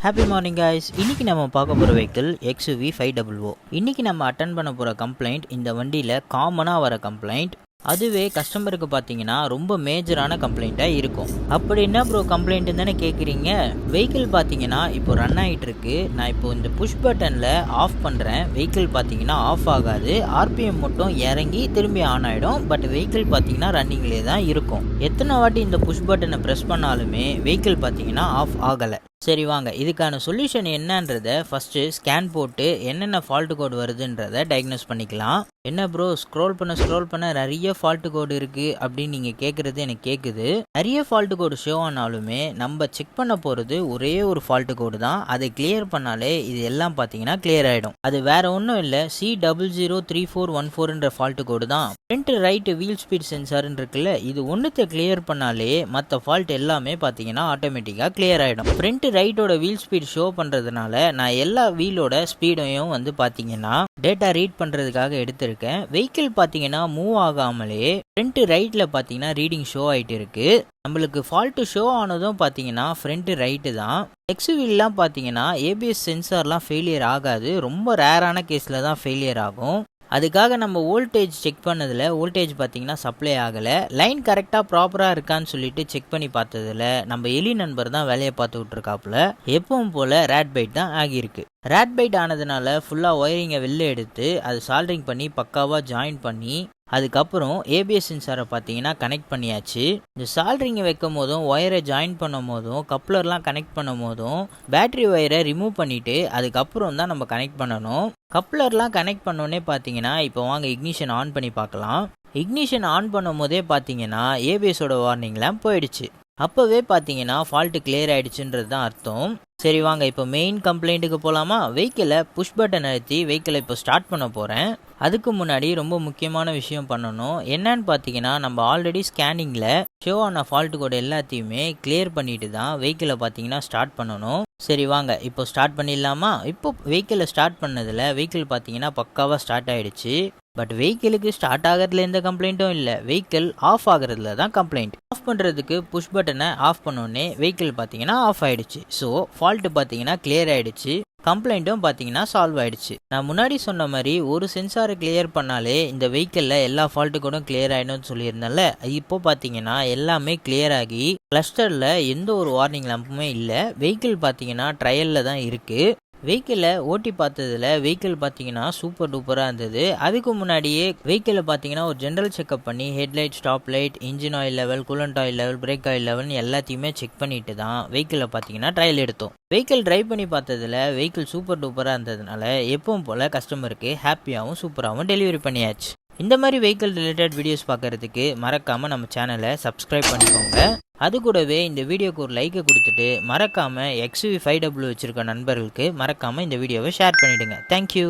Happy morning guys. இன்னைக்கு நம்ம பார்க்க போகிற வெஹிக்கிள் XUV 500. இன்னைக்கு நம்ம அட்டன் பண்ண போகிற கம்ப்ளைண்ட் இந்த வண்டியில் காமனாக வர கம்ப்ளைண்ட். அதுவே கஸ்டமருக்கு பார்த்தீங்கன்னா ரொம்ப மேஜரான கம்ப்ளைண்ட்டாக இருக்கும். அப்படி என்ன ப்ரோ கம்ப்ளைண்ட்டு தானே கேட்குறீங்க. வெஹிக்கிள் பார்த்தீங்கன்னா இப்போ ரன் ஆகிட்டு இருக்கு. நான் இப்போ இந்த புஷ் பட்டனில் ஆஃப் பண்ணுறேன். வெஹிக்கிள் பார்த்தீங்கன்னா ஆஃப் ஆகாது. RPM மட்டும் இறங்கி திரும்பி ஆன் ஆகிடும். பட் வெஹிக்கிள் பார்த்தீங்கன்னா ரன்னிங்லேயே தான் இருக்கும். எத்தனை வாட்டி இந்த புஷ் பட்டனை ப்ரெஸ் பண்ணாலுமே வெஹிக்கிள் பார்த்தீங்கன்னா ஆஃப் ஆகலை. சரி வாங்க, இதுக்கான சொல்யூஷன் என்னன்றதை ஃபஸ்ட்டு ஸ்கேன் போட்டு என்னென்ன ஃபால்ட் கோடு வருதுன்றதை டயக்னோஸ் பண்ணிக்கலாம். என்ன ப்ரோ ஸ்க்ரோல் பண்ண நிறைய ஃபால்ட் கோடு இருக்குது அப்படின்னு நீங்கள் கேட்குறது எனக்கு கேட்குது. நிறைய ஃபால்ட் கோடு ஷோ ஆனாலுமே நம்ம செக் பண்ண போகிறது ஒரே ஒரு ஃபால்ட் கோடு தான். அதை கிளியர் பண்ணாலே இது எல்லாம் பார்த்தீங்கன்னா கிளியர் ஆகிடும். அது வேற ஒன்றும் இல்லை, C003414ன்ற ஃபால்ட் கோடு தான். ஃப்ரண்ட் ரைட் வீல் ஸ்பீட் சென்சார்னு இருக்குல்ல, இது ஒன்றுத்தை கிளியர் பண்ணாலே மற்ற ஃபால்ட் எல்லாமே பார்த்தீங்கன்னா ஆட்டோமேட்டிக்காக கிளியர் ஆகிடும். ஃப்ரண்ட் ரைட்டோட வீல் ஸ்பீட் ஷோ பண்ணுறதுனால நான் எல்லா வீலோட ஸ்பீடையும் வந்து பார்த்தீங்கன்னா டேட்டா ரீட் பண்ணுறதுக்காக எடுத்திருக்கேன். வெஹிக்கிள் பார்த்தீங்கன்னா மூவ் ஆகாமலே ஃப்ரண்ட் ரைட்டில் பார்த்தீங்கன்னா ரீடிங் ஷோ ஆகிட்டு இருக்கு. நம்மளுக்கு ஃபால்ட்டு ஷோ ஆனதும் பார்த்தீங்கன்னா ஃப்ரண்ட் ரைட்டு தான். XUVலாம் பார்த்தீங்கன்னா ABS சென்சார்லாம் ஃபெயிலியர் ஆகாது. ரொம்ப ரேரான கேஸில் தான் ஃபெயிலியர் ஆகும். அதுக்காக நம்ம வோல்டேஜ் செக் பண்ணதில் வோல்டேஜ் பார்த்தீங்கன்னா சப்ளை ஆகலை. லைன் கரெக்டாக ப்ராப்பராக இருக்கான்னு சொல்லிட்டு செக் பண்ணி பார்த்ததில் நம்ம எலி நண்பர் தான் வேலையை பார்த்துக்கிட்டு இருக்காப்புல. எப்பவும் போல் ரேட் பைட் தான் ஆகியிருக்கு. ரேட் பைட் ஆனதுனால ஃபுல்லாக ஒயரிங்கை வெளில எடுத்து அது சால்ட்ரிங் பண்ணி பக்காவாக ஜாயின் பண்ணி அதுக்கப்புறம் ABS சென்சாரை பார்த்தீங்கன்னா கனெக்ட் பண்ணியாச்சு. இந்த சால்ட்ரிங்கை வைக்கும் போதும் ஒயரை ஜாயின் பண்ணும் போதும் கப்ளர்லாம் கனெக்ட் பண்ணும் போதும் பேட்ரி ஒயரை ரிமூவ் பண்ணிவிட்டு அதுக்கப்புறம் தான் நம்ம கனெக்ட் பண்ணணும். கப்ளர்லாம் கனெக்ட் பண்ணோன்னே பார்த்தீங்கன்னா இப்போ வாங்க இக்னிஷன் ஆன் பண்ணி பார்க்கலாம். இக்னிஷன் ஆன் பண்ணும் போதே பார்த்தீங்கன்னா ABSோட வார்னிங்லாம் போயிடுச்சு. அப்போவே பார்த்தீங்கன்னா ஃபால்ட்டு கிளியர் ஆகிடுச்சுன்றது தான் அர்த்தம். சரி வாங்க இப்போ மெயின் கம்ப்ளைண்ட்டுக்கு போகலாமா. வெஹிக்கிளை புஷ் பட்டன் அழுத்தி வெஹிக்கிளை இப்போ ஸ்டார்ட் பண்ண போகிறேன். அதுக்கு முன்னாடி ரொம்ப முக்கியமான விஷயம் பண்ணணும். என்னன்னு பார்த்தீங்கன்னா நம்ம ஆல்ரெடி ஸ்கேனிங்கில் ஷோ ஆன ஃபால்ட் கோடு எல்லாத்தையுமே கிளியர் பண்ணிட்டு தான் வெஹிக்கிளை பார்த்தீங்கன்னா ஸ்டார்ட் பண்ணணும். சரி வாங்க இப்போ ஸ்டார்ட் பண்ணிடலாமா. இப்போ வெஹிக்கிளை ஸ்டார்ட் பண்ணதில் வெஹிக்கிள் பார்த்தீங்கன்னா பக்காவாக ஸ்டார்ட் ஆகிடுச்சு. பட் வெஹிக்கிளுக்கு ஸ்டார்ட் ஆகிறதுல எந்த கம்ப்ளைண்ட்டும் இல்லை. வெஹிக்கிள் ஆஃப் ஆகிறதுல தான் கம்ப்ளைண்ட். ஆஃப் பண்ணுறதுக்கு புஷ் பட்டனை ஆஃப் பண்ணோடனே வெஹிக்கிள் பார்த்தீங்கன்னா ஆஃப் ஆகிடுச்சு. ஸோ ஃபால்ட்டு பார்த்தீங்கன்னா கிளியர் ஆகிடுச்சு. கம்ப்ளைண்ட்டும் பார்த்தீங்கன்னா சால்வ் ஆகிடுச்சு. நான் முன்னாடி சொன்ன மாதிரி ஒரு சென்சாரை கிளியர் பண்ணாலே இந்த வெஹிக்கிளில் எல்லா ஃபால்ட்டு கூட கிளியர் ஆகிடும்னு சொல்லியிருந்தேன்ல. இப்போ பார்த்தீங்கன்னா எல்லாமே கிளியர் ஆகி கிளஸ்டரில் எந்த ஒரு வார்னிங் லேம்புமே இல்லை. வெஹிக்கிள் பார்த்தீங்கன்னா ட்ரையலில் தான் இருக்குது. வெஹிக்கிளை ஓட்டி பார்த்ததில் வெஹிக்கிள் பார்த்தீங்கன்னா சூப்பர் டூப்பராக இருந்தது. அதுக்கு முன்னாடியே வெஹிக்கிளை பார்த்தீங்கன்னா ஒரு ஜென்ரல் செக்அப் பண்ணி headlight, stop light, engine oil level, coolant oil level, brake oil லெவல்னு எல்லாத்தையுமே செக் பண்ணிட்டு தான் வெஹிக்கிளை பார்த்தீங்கன்னா ட்ரையல் எடுத்தோம். வெஹிக்கிள் ட்ரைவ் பண்ணி பார்த்ததில் வெஹிக்கிள் சூப்பர் டூப்பராக இருந்ததுனால எப்பவும் போல் கஸ்டமருக்கு ஹாப்பியாகவும் சூப்பராகவும் டெலிவரி பண்ணியாச்சு. இந்த மாதிரி வெஹிக்கிள் ரிலேட்டட் வீடியோஸ் பார்க்குறதுக்கு மறக்காமல் நம்ம சேனலை சப்ஸ்கிரைப் பண்ணிக்கோங்க. அது கூடவே இந்த வீடியோக்கு ஒரு லைக்கை கொடுத்துட்டு மறக்காமல் XUV 500 வச்சுருக்க நண்பர்களுக்கு மறக்காமல் இந்த வீடியோவை ஷேர் பண்ணிவிடுங்க. தேங்க்யூ.